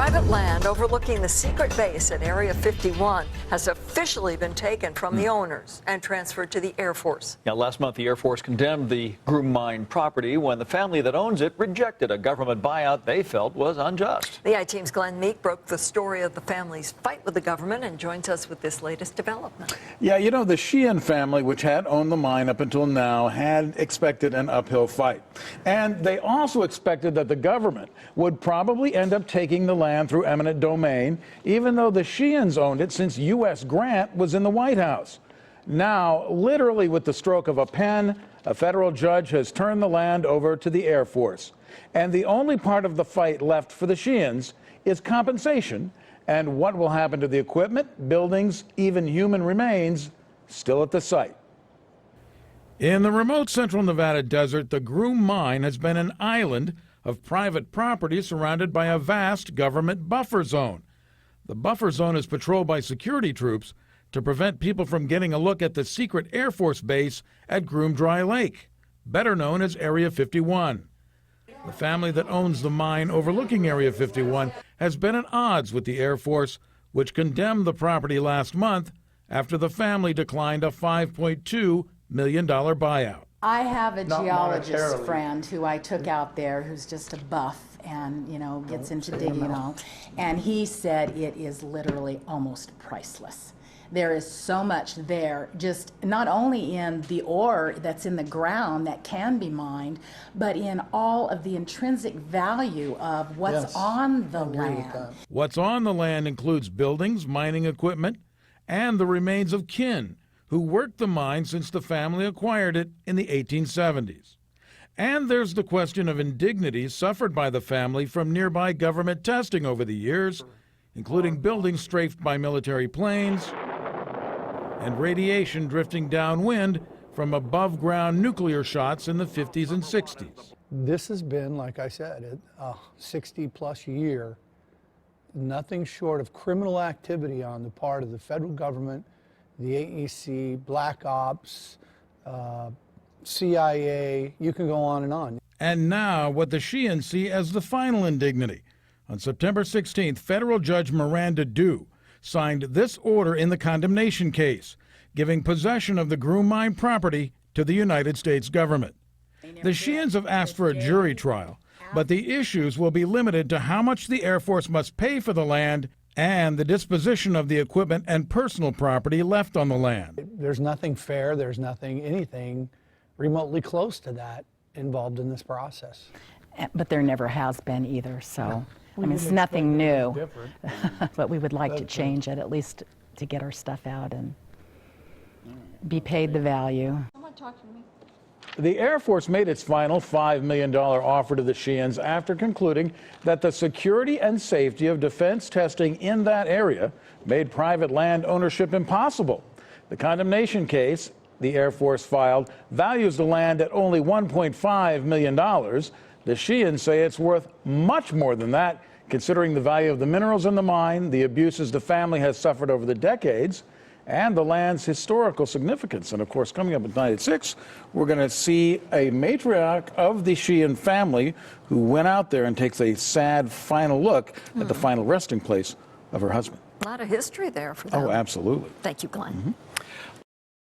Private land overlooking the secret base at Area 51 has officially been taken from the owners and transferred to the Air Force. Now, last month, the Air Force condemned the Groom Mine property when the family that owns it rejected a government buyout they felt was unjust. The I-Team's Glen Meek broke the story of the family's fight with the government and joins us with this latest development. Yeah, you know, the Sheehan family, which had owned the mine up until now, had expected an uphill fight. And they also expected that the government would probably end up taking the land through eminent domain, even though the Sheehans owned it since U.S. Grant was in the White House. Now, literally with the stroke of a pen, a federal judge has turned the land over to the Air Force. And the only part of the fight left for the Sheehans is compensation and what will happen to the equipment, buildings, even human remains still at the site. In the remote central Nevada desert, the Groom Mine has been an island of private property surrounded by a vast government buffer zone. The buffer zone is patrolled by security troops to prevent people from getting a look at the secret Air Force base at Groom Dry Lake, better known as Area 51. The family that owns the mine overlooking Area 51 has been at odds with the Air Force, which condemned the property last month after the family declined a $5.2 million buyout. I have a geologist friend who I took out there who's just a buff and, you know, gets into digging and all. And he said it is literally almost priceless. There is so much there, just not only in the ore that's in the ground that can be mined, but in all of the intrinsic value of what's on the land. What's on the land includes buildings, mining equipment, and the remains of kin who worked the mine since the family acquired it in the 1870s. And there's the question of indignities suffered by the family from nearby government testing over the years, including buildings strafed by military planes and radiation drifting downwind from above-ground nuclear shots in the 50s and 60s. This has been, like I said, a 60-plus year, nothing short of criminal activity on the part of the federal government, the AEC, Black Ops, CIA, you can go on and on. And now what the Sheehan see as the final indignity. On September 16th, federal judge Miranda Dew signed this order in the condemnation case, giving possession of the Groom Mine property to the United States government. The Sheehans have asked for a jury trial, but the issues will be limited to how much the Air Force must pay for the land and the disposition of the equipment and personal property left on the land. There's nothing fair, there's anything remotely close to that involved in this process. But there never has been either, so, I mean, it's nothing new. But we would like to change it, at least to get our stuff out and be paid the value. Someone talk to me. The Air Force made its final $5 million offer to the Sheehans after concluding that the security and safety of defense testing in that area made private land ownership impossible. The condemnation case the Air Force filed values the land at only $1.5 million. The Sheehans say it's worth much more than that, considering the value of the minerals in the mine, the abuses the family has suffered over the decades, and the land's historical significance. And of course, coming up at 9 at 6, we're going to see a matriarch of the Sheehan family who went out there and takes a sad final look at the final resting place of her husband. A lot of history there for them. Oh, absolutely. Thank you, Glenn.